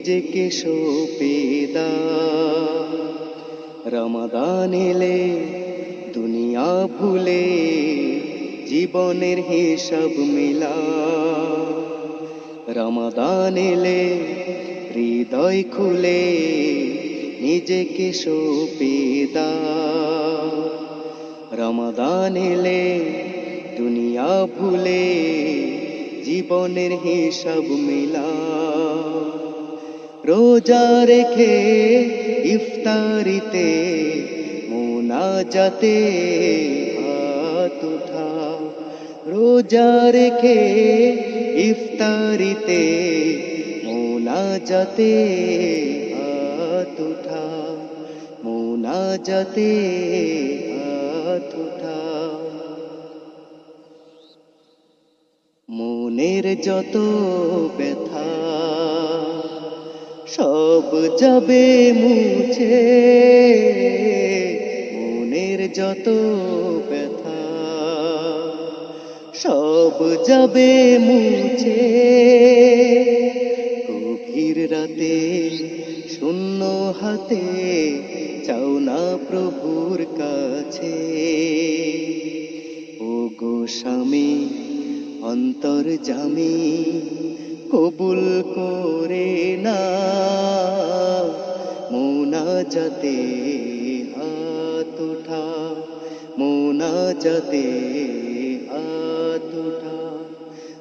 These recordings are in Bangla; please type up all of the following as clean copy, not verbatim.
নিজেকে সঁপে দাও। রমাদান এলে দুনিয়া ভুলে জীবনের হিসাব মিলাও। রমাদান এলে হৃদয় খুলে নিজেকে সঁপে দাও। রমাদান এলে দুনিয়া ভুলে জীবনের হিসাব মিলাও। রোজা রেখে ইফতারিতে মোনাজাতে হাত উঠাও। রোজা রেখে ইফতারিতে মোনাজাতে হাত উঠাও। মোনাজাতে হাত উঠাও। মনের যত ব্যথা সব যাবে মুছে। মনের যত ব্যথা সব যাবে মুছে। গভীর রাতে শূন্য হাতে চাও না প্রভুর কাছে। ও গো স্বামী অন্তর্যামী কবুল করে না মোনাজাতে হাত উঠাও। মোনাজাতে হাত উঠাও।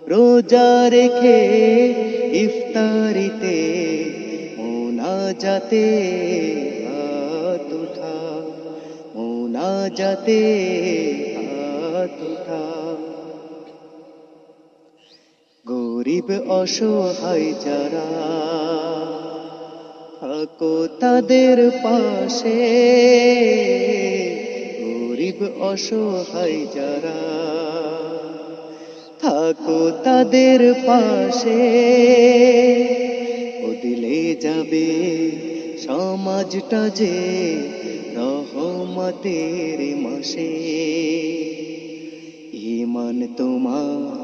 রোজা রেখে ইফতারিতে মোনাজাতে হাত উঠাও। মোনাজাতে হাত উঠাও। গরিব অসহায় যারা থাকো তাদের পাশে। গরিব অসহায় যারা থাকো তাদের পাশে। বদলে যাবে সমাজটা যে রহমতের মাসে। ঈমান তোমার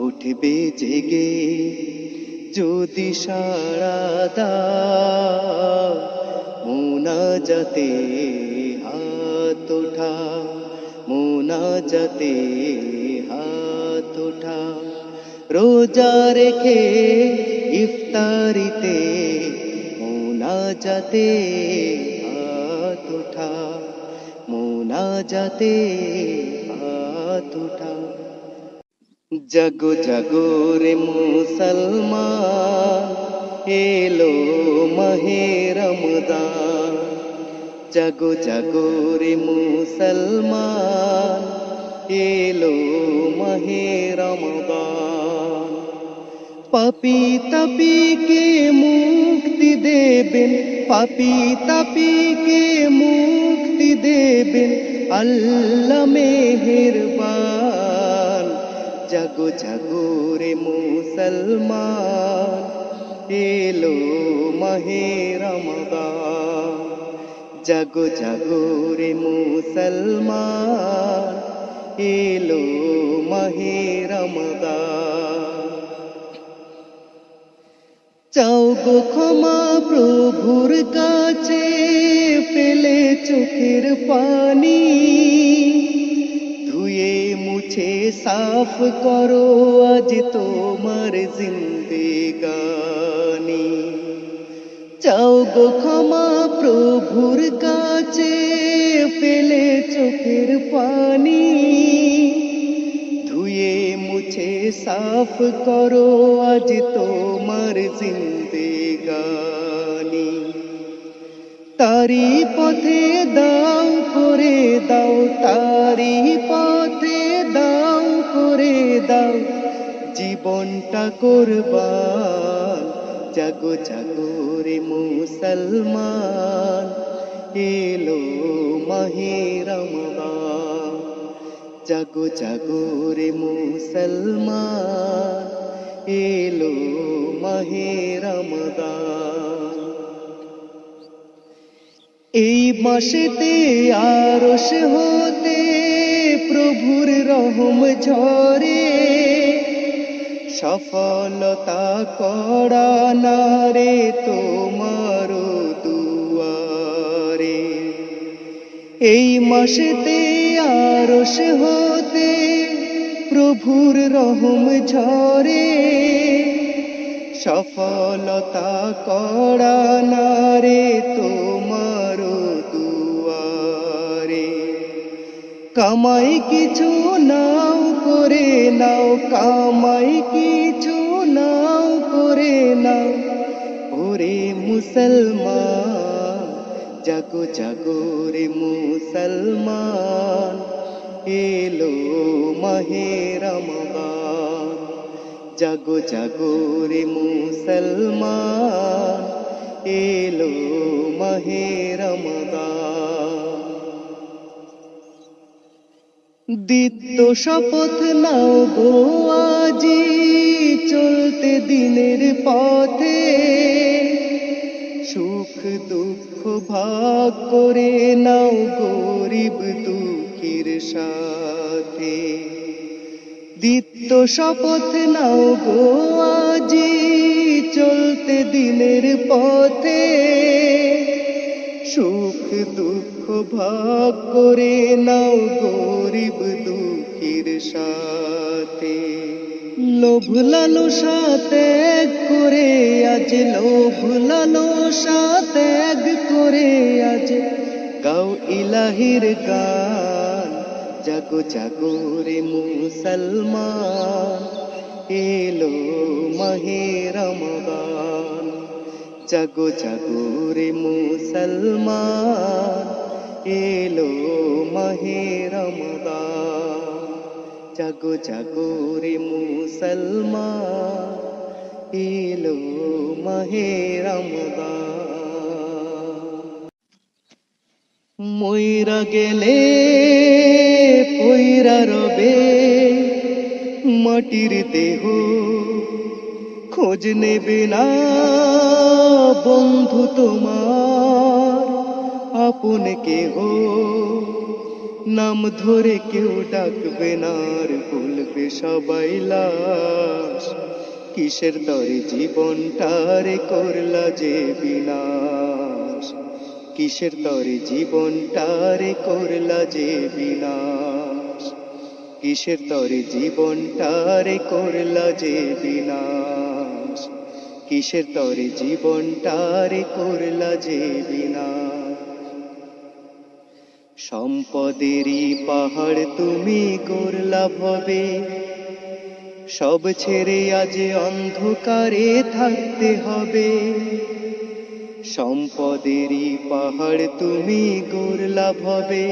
উঠবে জেগে যদি সাড়া দাও। মোনাজাতে হাত উঠাও। মোনাজাতে হাত উঠাও। রোজা রেখে ইফতারিতে মোনাজাতে হাত উঠাও। মোনাজাতে হাত উঠাও। জাগো জাগো রে মুসলমান এলো মাহে রমজান। জাগো জাগো রে মুসলমান এলো মাহে রমজান। পাপী তাপীকে মুক্তি দেবেন। পাপী তাপীকে মুক্তি দেবেন আল্লাহ মেহেরবান। জাগো জাগো রে মুসলমান এলো মাহে রমজান। জাগো জাগো রে মুসলমান এলো মাহে রমজান। চাও গো ক্ষমা প্রভুর কাছে ফেলে চোখের পানি। ধুয়ে মুছে সাফ করো আজ তোমার জিন্দেগানি। চাও গো ক্ষমা প্রভুর কাছে ফেলে চোখের পানি। ধুয়ে মুছে সাফ করো আজ তোমার জিন্দেগানি। তারি পথে দাও করে দাও। তারি পথে দাও করে দাও জীবনটা কুরবান। জাগো জাগো রে মুসলমান এলো মাহে রমজান। জাগো জাগো রে মুসলমান এলো মাহে রমজান। এই মাসেতে আরশ হতে প্রভুর রহম ঝরে। সফলতা করা না রে তোমার দুয়ারে। এই মাসেতে আরশ হতে প্রভুর রহম ঝরে, সফলতা করা না রে তোমার দুয়ারে। কামাই কিছু নাও করে নাও, কামাই কিছু নাও করে নাও, ওরে মুসলমান জাগো জাগো রে মুসলমান, এলো মাহে রমজান। জাগো জাগো রে মুসলমান, এলো মাহে রমজান। দিত্য শপথ নাও গো আজি চলতে দিনের পথে, সুখ দুঃখ ভাগ করে নাও গরিব দুঃখীর সাথে। দিত্য শপথ নাও গো আজি চলতে দিনের পথে, সুখ দুঃখ ভাগ করে নাও গরিব দুঃখীর সাথে। লোভ লালসা ত্যাগ করে আজ, লোভ লালসা ত্যাগ করে আজ গাও ইলাহির গান। জাগো জাগো রে মুসলমান, এলো মাহে রমজান। জাগো জাগো রে মুসলমান, এলো মাহে রমজান। জাগো জাগো রে মুসলমান, এলো মাহে রমজান। মইরা গেলে পইরা রবে মাটির দেহ, খোঁজ নেবে না বন্ধু তোমার আপন কেহ। নাম ধরে কেউ ডাকবে না আর বলবে সবাই লাশ। কিসের তরে জীবনটারে করলা যে বিনাশ, কিসের তরে জীবনটারে করলা যে বিনাশ, কিসের তরে জীবনটারে করলা যে বিনাশ, কিসের তরে জীবনটারে করলা যে বিনাশ। সম্পদেরই পাহাড় তুমি করলা ভবে, সব ছেড়ে আজ অন্ধকারে থাকতে হবে। সম্পদেরই পাহাড় তুমি গড়লা ভবে,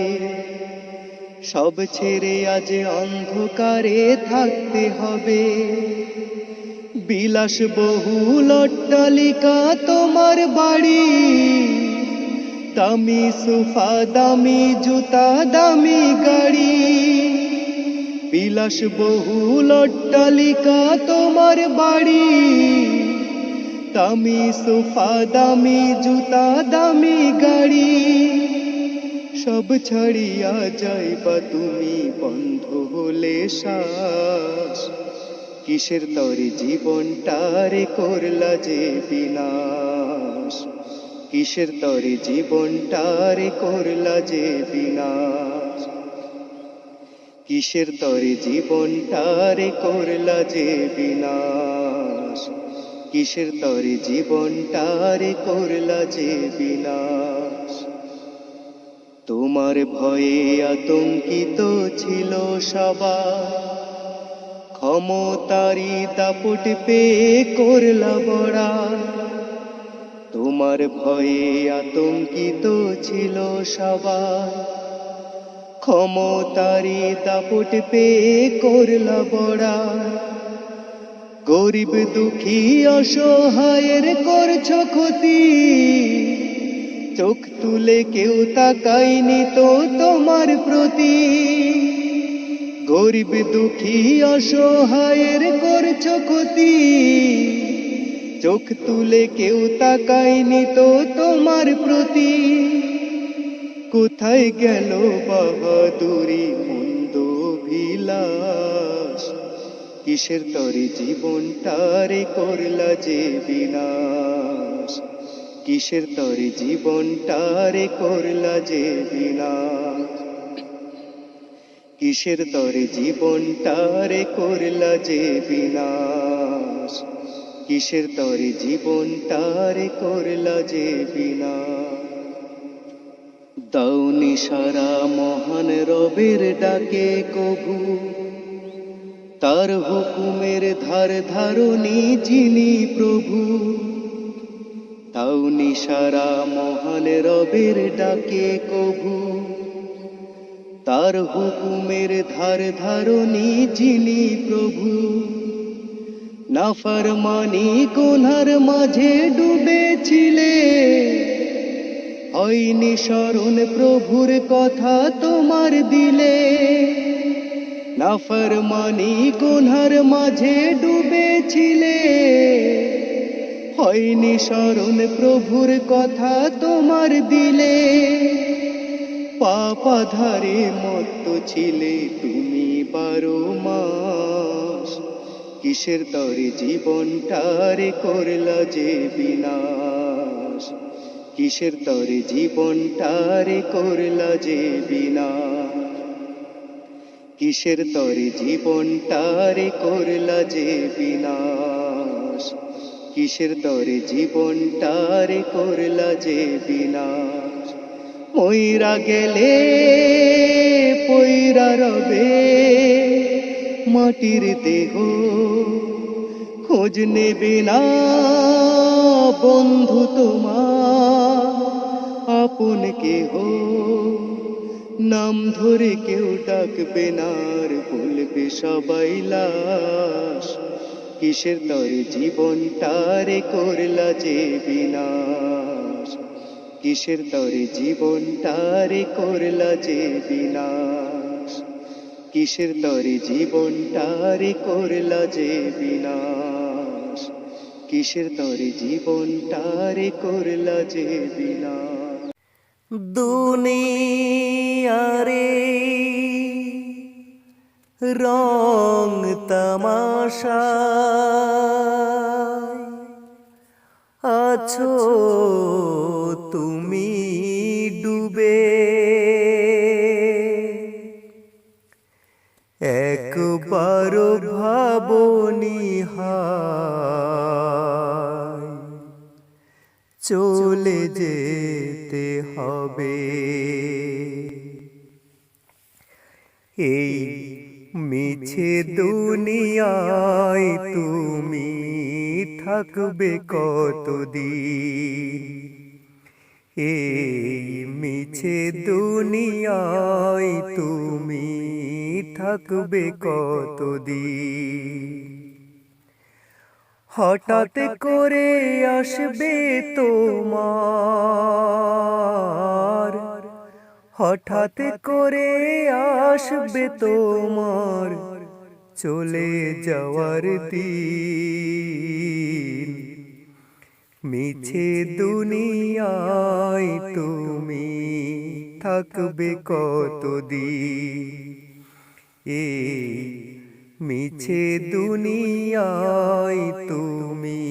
সব ছেড়ে আজ অন্ধকারে থাকতে হবে। বিলাস বহুল অট্টালিকা তোমার বাড়ি, দামি সোফা দামি জুতা দামি গাড়ি। বিলাস বহুল অট্টালিকা তোমার বাড়ি, দামি সোফা দামি জুতা দামি গাড়ি। সব ছাড়িয়া যাইবা তুমি বন্ধ হলে শ্বাস। কিসের তরে জীবনটারে করলা যে বিনাশ, কিসের তরে জীবনটারে করলা যে বিনাশ, কিসের তরে জীবনটারে করলা যে বিনাশ, কিসের তরে জীবনটারে করলা যে বিনাশ। তোমার ভয়ে আতঙ্কিত ছিল সবাই, ক্ষমতারি দাপট পেয়ে করলা বড়া। তোমার ভয়ে আতঙ্কিত ছিল সবাই, ক্ষমতারি দাপট পেয়ে করলা বড়া। গরিব দুঃখী অসহায়ের করছো ক্ষতি, চোখ তুলে কেউ তাকায়নি তো তোমার প্রতি। গরিব দুঃখী অসহায়ের করছো ক্ষতি, চোখ তুলে কেউ তাকায়নি তো তোমার প্রতি। কোথায় গেল বাহাদুরি মন্দ বিলাস, কিসের তরে জীবনটারে করলা যে বিনাশ, কিসের তরে জীবনটারে করলা যে বিনাশ, কিসের তরে জীবনটারে করলা যে বিনাশ, কিসের তরে জীবনটারে করলা যে বিনাশ। দাউনি সারা মহান রবের ডাকে কভু, তার হুকুমের ধার ধারণী যিনি প্রভু। দাউনি সারা মহান রবের ডাকে কভু, তার হুকুমের ধার ধারণী যিনি প্রভু। নাফরমানি গুনার মাঝে ডুবেছিলে, হয়নি স্মরণ প্রভুর কথা তোমার দিলে। নাফরমানি গুনার মাঝে ডুবেছিলে, হয়নি স্মরণ প্রভুর কথা তোমার দিলে। পাপাধারে মত্ত ছিলে তুমি 12 মাস, কিসের তরে জীবনটারে করলা যে বিনাশ, কিসের তরে জীবনটারে করলা যে বিনাশ, কিসের তরে জীবনটারে করলা যে বিনাশ, কিসের তরে জীবনটারে করলা যে বিনাশ। মইরা গেলে পইরা রবে মাটির দেহ, খোঁজ নেবে না বন্ধু তোমার আপন কেহ। নাম ধরে কেউ ডাকবে না, আর বলবে সবাই লাশ, কিসের তরে জীবনটারে করলা যে বিনাশ, কিসের তরে জীবনটারে করলা যে বিনাশ, কিসের তরে জীবনটারে করলা যে বিনাশ, কিসের তরে জীবনটারে করলা যে বিনাশ। দুনিয়ারে রং তামাশা আছো তুমি ডুবে, একবার ভাবনি হায় চলে যেতে হবে। এই মিছে দুনিয়ায় তুমি থাকবে কতদিন, এই মিছে দুনিয়ায় তুমি থাকবে কতদিন। হঠাৎ করে আসবে তোমার, হঠাৎ করে আসবে তোমার চলে যাওয়ার দিন। মিছে দুনিয়ায় তুমি থাকবে কতদিন, এই মিছে দুনিয়ায় তুমি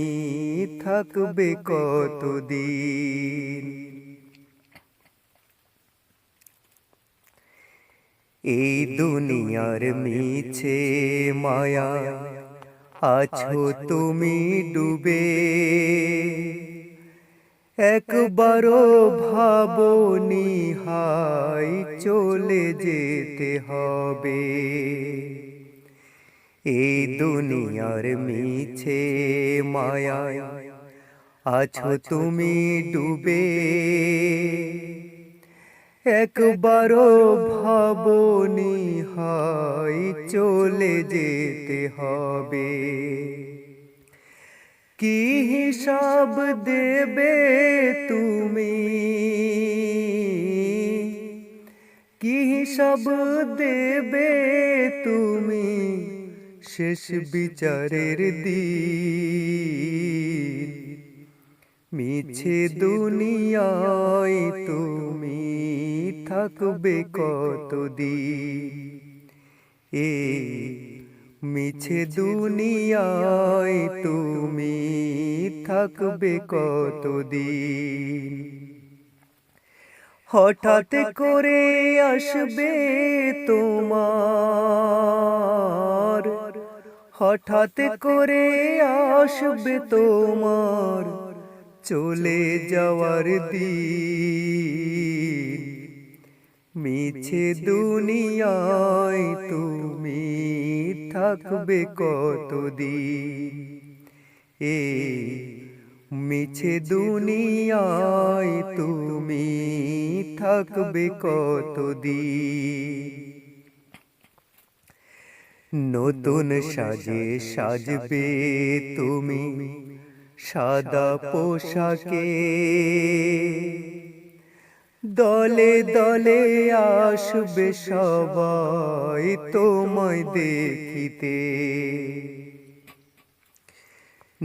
থাকবে কতদিন। এই দুনিয়ার মিছে মায়া আছো তুমি ডুবে, একবারও ভাবনি হায় চলে যেতে হবে। এই দুনিয়ার মিছে মায়ায় আছো তুমি ডুবে, একবারও ভাবনি হায় চলে যেতে হবে। কি হিসাব দেবে তুমি, কি হিসাব দেবে তুমি শেষ বিচারের দিন। মিছে দুনিয়ায় তুমি থাকবে কতদিন, এই মিছে দুনিয়ায় তুমি থাকবে কতদিন হঠাৎ করে আসবে তোমার হঠাৎ করে আসবে তোমার চলে যাওয়ার দিন মিছে দুনিয়ায় তুমি থাকবে কতদিন মিছে দুনিয়ায় তুমি থাকবে কতদিন নতুন সাজে সাজবে তুমি সাদা পোশাকে দলে দলে আসবে সবাই তোমায় দেখিতে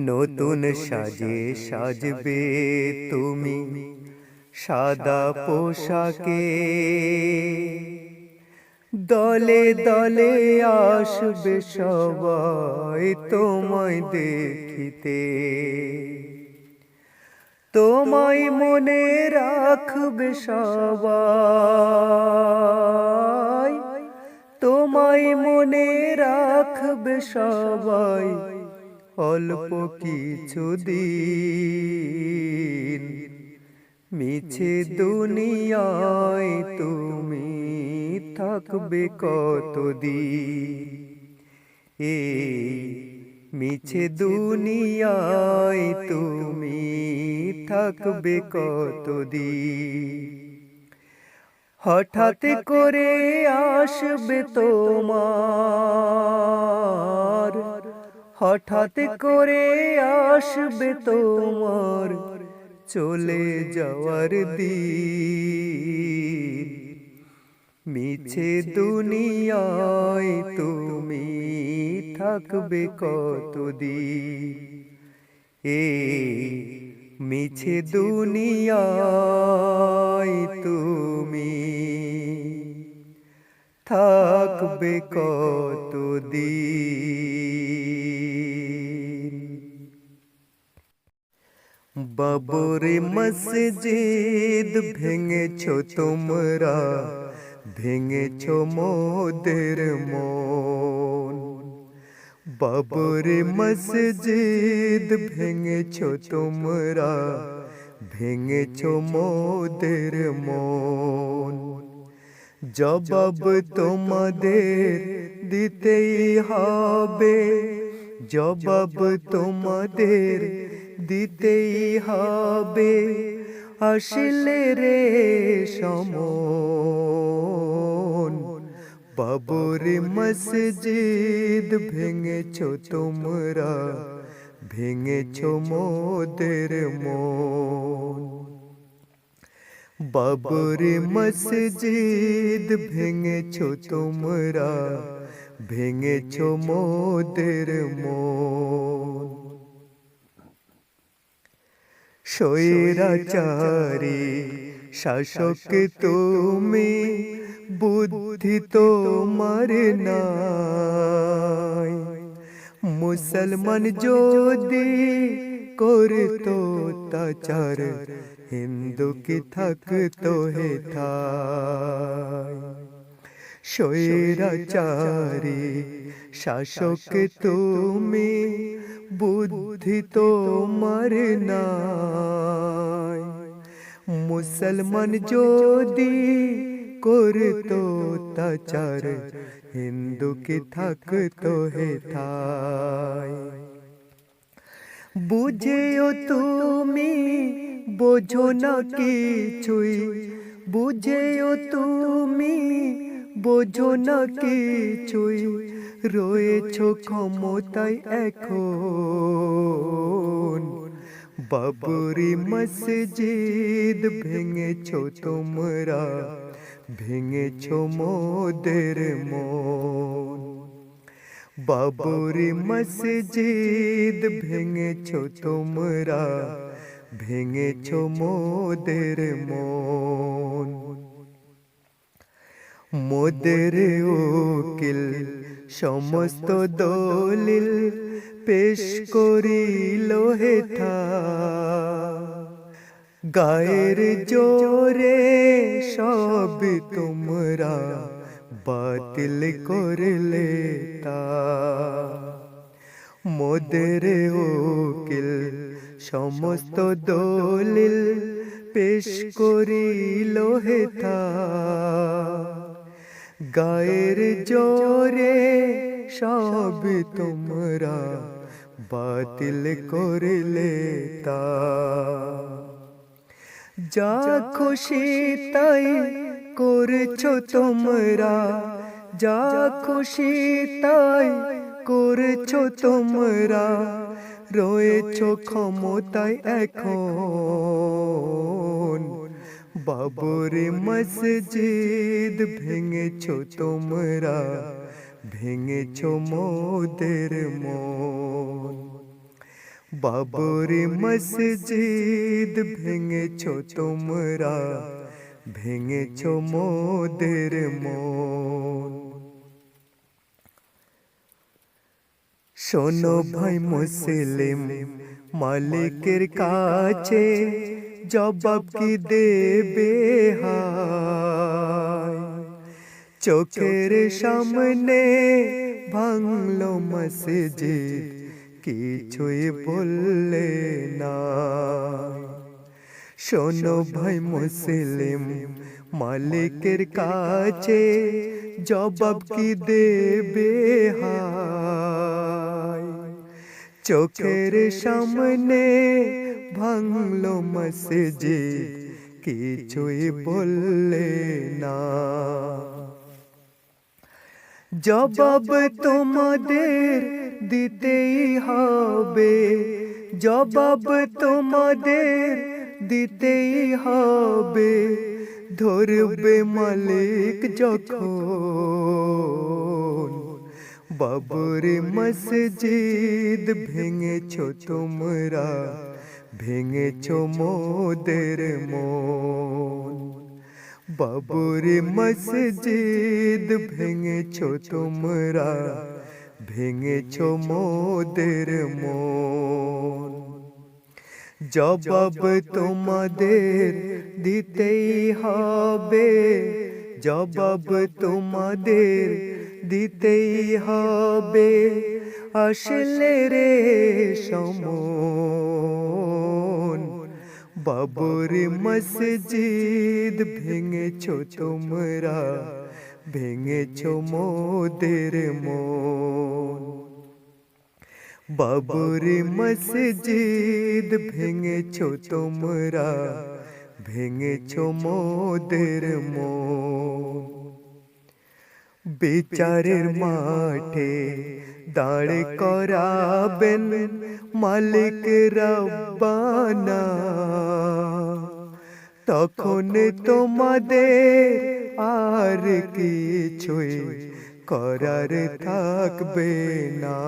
নতুন সাজে সাজবে তুমি সাদা পোশাকে দলে দলে আসবে সবাই তোমায় দেখিতে তোমায় মনে রাখবে সবাই তোমায় মনে রাখবে সবাই অল্প কিছুদিন মিছে দুনিয়ায় তুমি থাকবে কতদিন মিছে দুনিয়ায় তুমি থাকবে কতদিন হঠাৎ করে আসবে তোমার হঠাৎ করে আসবে তোমার চলে যাওয়ার দিন মিছে দুনিয়ায় তুমি থাকবে কতদিন মিছে দুনিয়ায় তুমি থাকবে কতদিন বাবরি মসজিদ ভেঙেছো তোমরা ভেঙেছো মোদের মন বাবরি মসজিদ ভেঙেছো তোমরা ভেঙেছো মোদের মন জবাব তোমাদের দিতেই হবে জবাব তোমাদের দিতেই হবে আসলে রে সমন বাবরি মসজিদ ভেঙেছো তোমরা ভেঙেছো মোদের মন বাবরি মসজিদ ভেঙেছো তোমরা ভেঙেছো মোদের মন স্বৈরাচারী শাসক তুমি বুদ্ধি তোমার নাই মুসলমান যদি করতো অত্যাচার হিন্দু কি থাকতো হেথায় স্বৈরাচারী শাসক তুমি বুদ্ধি তোমার নাই মুসলমান যদি করতো অত্যাচার হিন্দু কি থাকতো হেথায় বুঝেও তুমি বোঝো না কিছুই বুঝেও তুমি বোঝো না কিছুই রয়েছো ক্ষমতায় এখন বাবরি মসজিদ ভেঙেছো তোমরা ভেঙেছো মোদের মন বাবরি মসজিদ ভেঙেছো তোমরা ভেঙেছো মোদের মন মোদের উকিল সমস্ত দলিল পেশ করিল হেথা গায়ের জোরে সব তোমরা বাতিল করলে তা মোদের উকিল সমস্ত দলিল পেশ করিল হেথা গায়ের জোরে সব তোমরা বাতিল করলে তা যা খুশি তাই করছো তোমরা যা খুশি তাই করছো তোমরা রয়েছো ক্ষমতায় এখন বাবরি মসজিদ ভেঙেছো তোমরা ভেঙেছো মোদের মন বাবরি মসজিদ ভেঙেছো তোমরা ভেঙেছো মোদের মন শোনো ভাই মুসলিম মালিকের কাছে জবাব কি দেবে হায় চোখের সামনে ভাঙলো মসজিদ কিছুই বললে না শোনো ভাই মুসলিম মালিকের কাছে জবাব কি দেবে হায় চোখের সামনে ভাঙলো মসজিদ কিছুই বললে না জবাব তোমাদের দিতেই হবে জবাব তোমাদের দিতেই হবে ধরবে মালিক যখন বাবরি মসজিদ ভেঙেছো তোমরা ভেঙেছো মোদের মন বাবরি মসজিদ ভেঙেছো তোমরা ভেঙেছো মোদের মন জবাব তোমাদের দিতেই হবে জবাব তোমাদের দিতেই হবে আসলে রে সমন বাবরি মসজিদ ভেঙেছো তোমরা ভেঙেছো মোদের মন বাবরি মসজিদ ভেঙেছো তোমরা ভেঙেছো মোদের মন বিচারের মাঠে দাঁড় করাবেন মালিক রব্বানা তখন তোমাদের আর কিছুই করার থাকবে না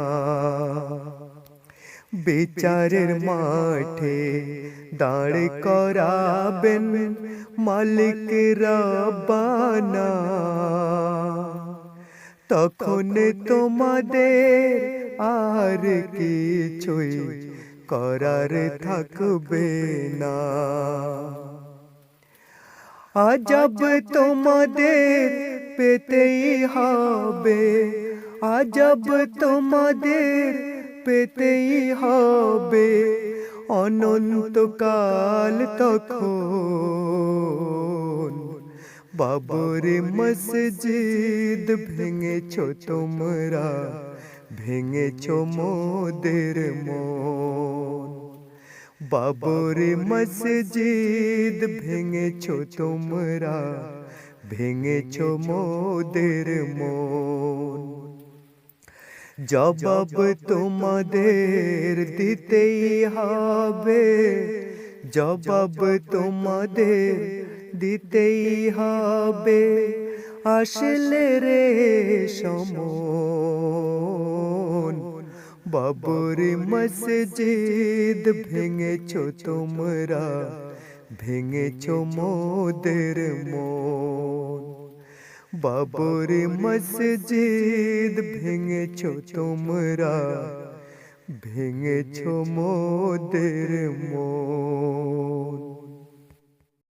বিচারের মাঠে দাঁড় করাবেন মালিক রব্বানা তখন তোমাদের আর কিছুই করার থাকবে না আজব তোমাদের পেতেই হবে আজব তোমাদের পেতেই হবে অনন্তকাল তখন বাবরি মসজিদ ভেঙেছো তোমরা ভেঙেছো মোদের মন বাবরি মসজিদ ভেঙেছো তোমরা ভেঙেছো মোদের মন জবাব তোমাদের দিতেই হবে জবাব তোমাদের দিতেই হবে আসলে রে সমন বাবরি মসজিদ ভেঙেছো তোমরা ভেঙেছো মোদের মন বাবরি মসজিদ ভেঙেছো তোমরা, ভেঙেছো মোদের মন।